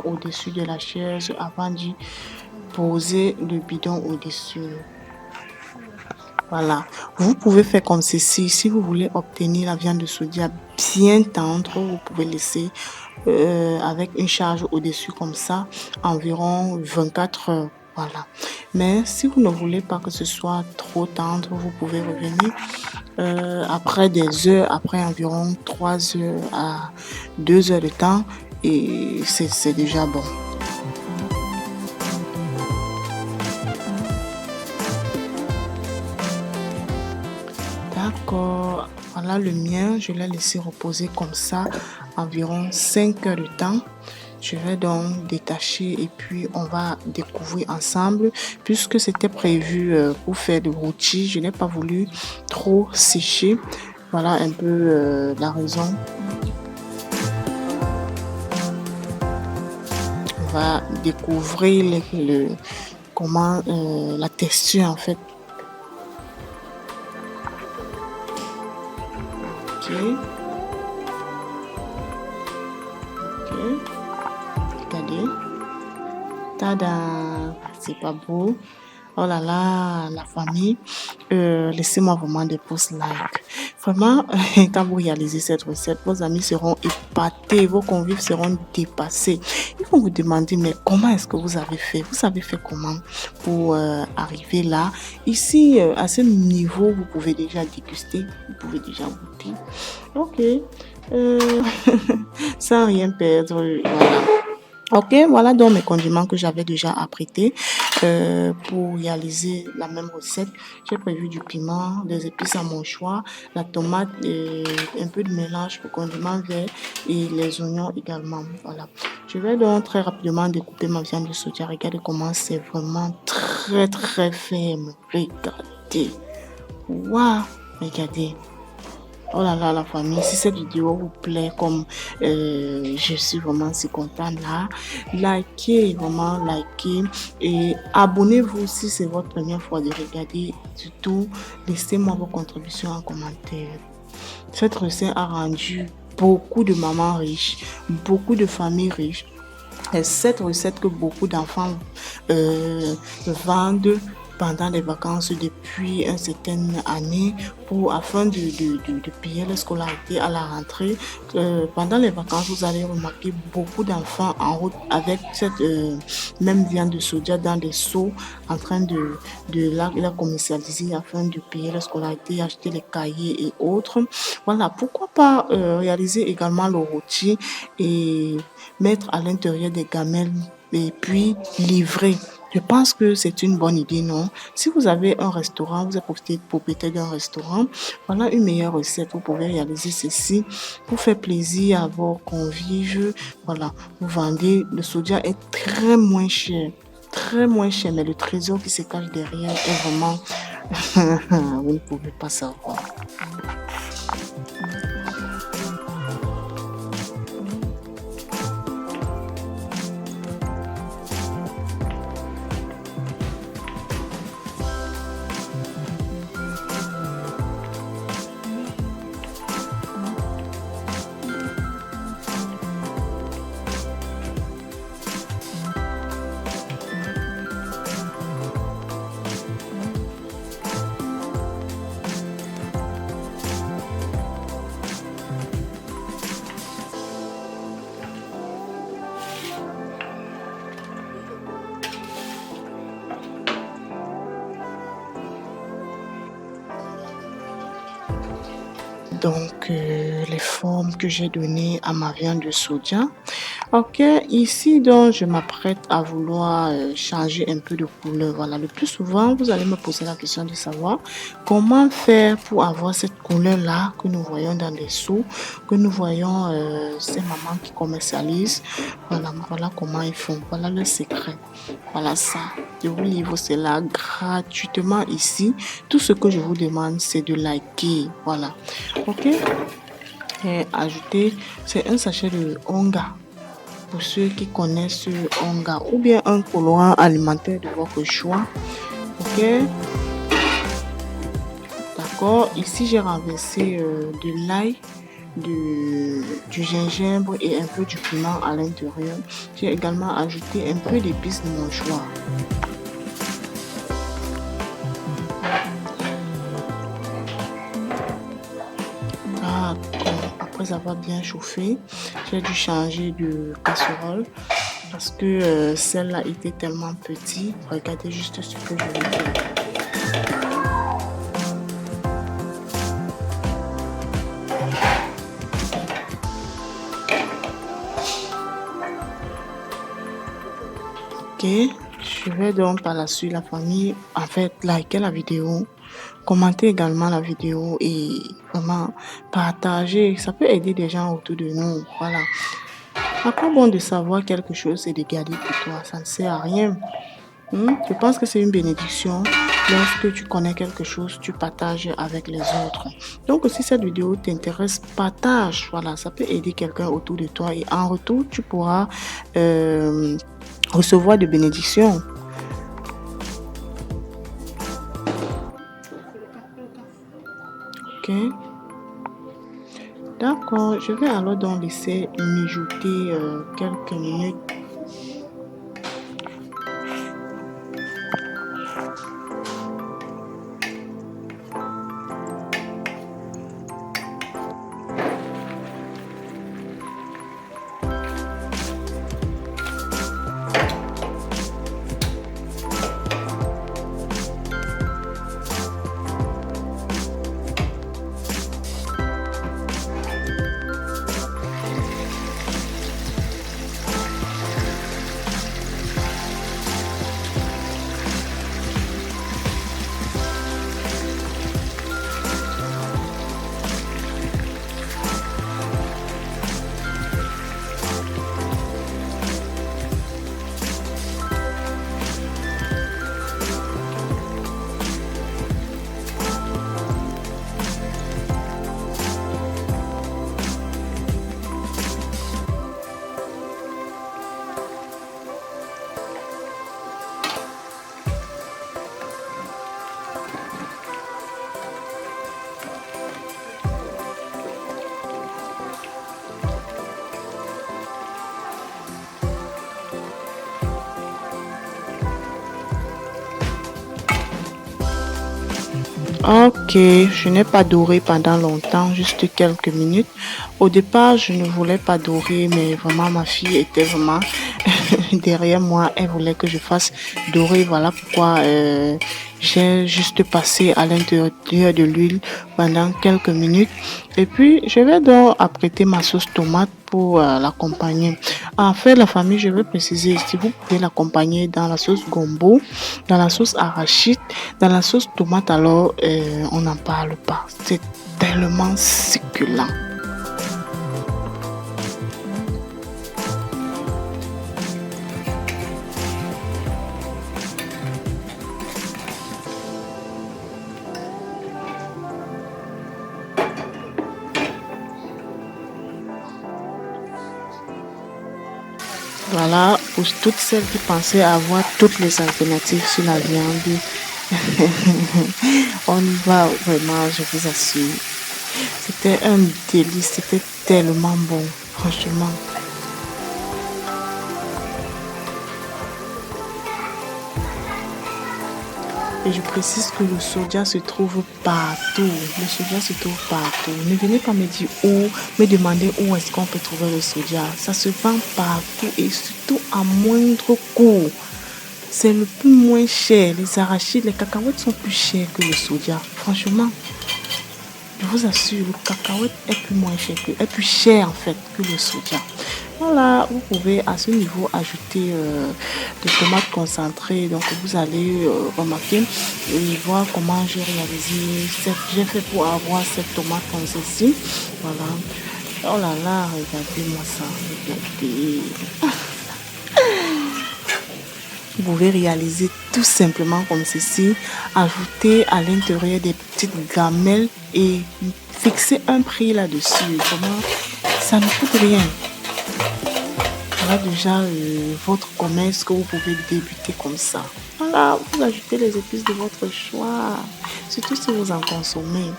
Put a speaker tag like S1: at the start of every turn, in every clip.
S1: au-dessus de la chaise avant d'y poser le bidon au-dessus. Voilà, vous pouvez faire comme ceci. Si vous voulez obtenir la viande de soja bien tendre, vous pouvez laisser avec une charge au-dessus comme ça, environ 24 heures. Voilà. Mais si vous ne voulez pas que ce soit trop tendre, vous pouvez revenir après des heures, après environ 3 heures à 2 heures de temps et c'est déjà bon. D'accord, voilà le mien, je l'ai laissé reposer comme ça environ 5 heures de temps. Je vais donc détacher et puis on va découvrir ensemble. Puisque c'était prévu pour faire de rôti, je n'ai pas voulu trop sécher. Voilà un peu la raison. On va découvrir comment la texture en fait. Ok. Regardez. Tada! C'est pas beau. Oh là là, la famille. Laissez-moi vraiment des pouces like. Vraiment, quand vous réalisez cette recette, vos amis seront épatés, vos convives seront dépassés. Ils vont vous demander, mais comment est-ce que vous avez fait? Vous avez fait comment pour arriver là? Ici, à ce niveau, vous pouvez déjà déguster, vous pouvez déjà goûter. Ok. Sans rien perdre, voilà. Ok, voilà donc mes condiments que j'avais déjà apprêtés pour réaliser la même recette. J'ai prévu du piment, des épices à mon choix, la tomate et un peu de mélange pour condiments verts et les oignons également. Voilà. Je vais donc très rapidement découper ma viande de soja. Regardez comment c'est vraiment très très ferme. Regardez. Waouh, regardez. Oh là là, la famille, si cette vidéo vous plaît, comme je suis vraiment si contente là, likez, vraiment likez et abonnez-vous si c'est votre première fois de regarder. Surtout, laissez-moi vos contributions en commentaire. Cette recette a rendu beaucoup de mamans riches, beaucoup de familles riches. Et cette recette que beaucoup d'enfants vendent pendant les vacances depuis une certaine année afin de payer la scolarité à la rentrée. Pendant les vacances, vous allez remarquer beaucoup d'enfants en route avec cette même viande de soja dans des seaux en train de la commercialiser afin de payer la scolarité, acheter les cahiers et autres. Voilà, pourquoi pas réaliser également le rôti et mettre à l'intérieur des gamelles et puis livrer. Je pense que c'est une bonne idée, non? Si vous avez un restaurant, vous êtes propriétaire d'un restaurant, voilà une meilleure recette. Vous pouvez réaliser ceci pour faire plaisir à vos convives. Voilà, vous vendez. Le soja est très moins cher. Très moins cher, mais le trésor qui se cache derrière est vraiment... vous ne pouvez pas savoir. Donc, les formes que j'ai données à ma viande de soja. Ok, ici, donc, je m'apprête à vouloir changer un peu de couleur. Voilà, le plus souvent, vous allez me poser la question de savoir comment faire pour avoir cette couleur-là que nous voyons dans les seaux, que nous voyons ces mamans qui commercialisent. Voilà, voilà comment ils font. Voilà le secret. Voilà ça. Je vous livre cela gratuitement ici. Tout ce que je vous demande, c'est de liker. Voilà. Ok. Et ajouter, c'est un sachet de onga. Pour ceux qui connaissent onga ou bien un colorant alimentaire de votre choix. Ok. D'accord. Ici, j'ai renversé de l'ail du gingembre et un peu du piment à l'intérieur. J'ai également ajouté un peu d'épices de mon choix. Après avoir bien chauffé, j'ai dû changer de casserole parce que celle-là était tellement petite. Regardez juste ce que je vais faire. Ok, je vais donc par la suite la famille, en fait, liker la vidéo, commenter également la vidéo et vraiment partager. Ça peut aider des gens autour de nous. Voilà. À quoi bon de savoir quelque chose et de garder pour toi? Ça ne sert à rien. Je pense que c'est une bénédiction. Lorsque tu connais quelque chose, tu partages avec les autres. Donc, si cette vidéo t'intéresse, partage. Voilà, ça peut aider quelqu'un autour de toi et en retour, tu pourras recevoir de bénédictions. Ok. D'accord, je vais alors donc laisser mijoter quelques minutes. Ok, je n'ai pas doré pendant longtemps, juste quelques minutes. Au départ, je ne voulais pas dorer, mais vraiment ma fille était vraiment derrière moi. Elle voulait que je fasse dorer. Voilà pourquoi j'ai juste passé à l'intérieur de l'huile pendant quelques minutes. Et puis, je vais donc apprêter ma sauce tomate pour l'accompagner. En fait, la famille, je vais préciser, si vous pouvez l'accompagner dans la sauce gombo, dans la sauce arachide, dans la sauce tomate, alors on n'en parle pas. C'est tellement succulent. Voilà, pour toutes celles qui pensaient avoir toutes les alternatives sur la viande, on y va vraiment, je vous assure. C'était un délice, c'était tellement bon, franchement. Et je précise que le soja se trouve partout. Le soja se trouve partout. Ne venez pas me dire où, me demander où est-ce qu'on peut trouver le soja. Ça se vend partout et surtout à moindre coût. C'est le plus moins cher. Les arachides, les cacahuètes sont plus chers que le soja. Franchement, je vous assure, le cacahuète est plus moins cher est plus cher en fait que le soja. Voilà, vous pouvez à ce niveau ajouter des tomates concentrées. Donc vous allez remarquer et voir comment j'ai réalisé, j'ai fait pour avoir cette tomate comme ceci. Voilà. Oh là là, regardez-moi ça. Regardez. Vous pouvez réaliser tout simplement comme ceci. Ajouter à l'intérieur des petites gamelles et fixer un prix là-dessus. Comment ça ne coûte rien. Voilà déjà votre commerce que vous pouvez débuter comme ça. Voilà, vous ajoutez les épices de votre choix. Surtout si vous en consommez.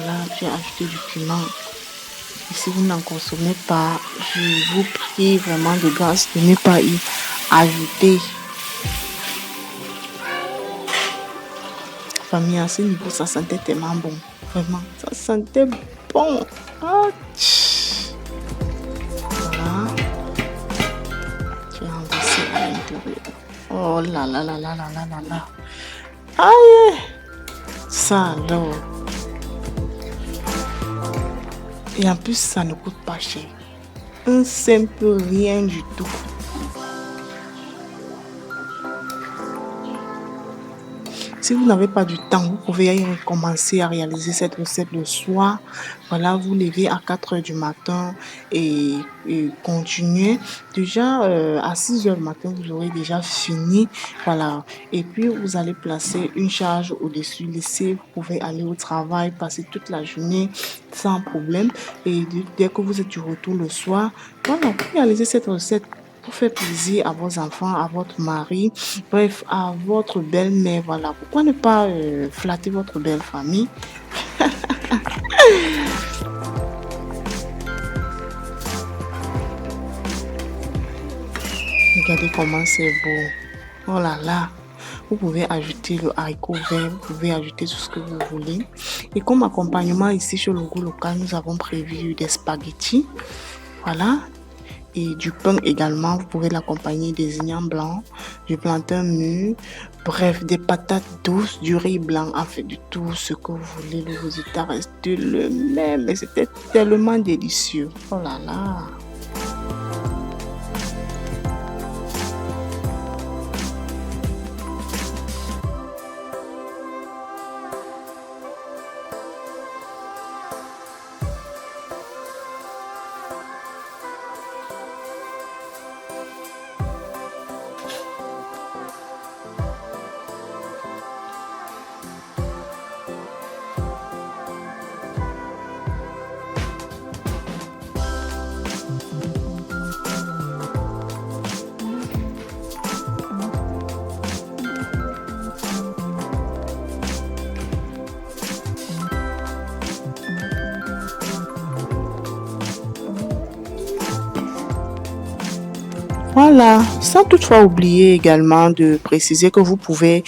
S1: Voilà, j'ai ajouté du piment. Et si vous n'en consommez pas, je vous prie vraiment de grâce de ne pas y ajouter. Famille, à ce niveau, ça sentait tellement bon. Vraiment, ça sentait bon. Ah, voilà, j'ai renversé à l'intérieur. Oh là là là là là là là là. Aïe, ça alors. Et en plus, ça ne coûte pas cher. Un simple rien du tout. Si vous n'avez pas du temps, vous pouvez commencer à réaliser cette recette le soir. Voilà, vous levez à 4 heures du matin et continuez. Déjà, à 6 heures du matin, vous aurez déjà fini. Voilà. Et puis, vous allez placer une charge au-dessus. Laissez, vous pouvez aller au travail, passer toute la journée sans problème. Et dès que vous êtes du retour le soir, voilà, vous réalisez cette recette pour faire plaisir à vos enfants, à votre mari, bref, à votre belle-mère. Voilà, pourquoi ne pas flatter votre belle famille? Regardez comment c'est beau. Oh là là. Vous pouvez ajouter le haricot vert, vous pouvez ajouter tout ce que vous voulez. Et comme accompagnement ici chez le goût local, nous avons prévu des spaghettis. Voilà. Et du pain également, vous pouvez l'accompagner des oignons blancs, du plantain mûr, bref, des patates douces, du riz blanc, en fait, du tout ce que vous voulez. Le résultat reste le même et c'était tellement délicieux. Oh là là! Voilà, sans toutefois oublier également de préciser que vous pouvez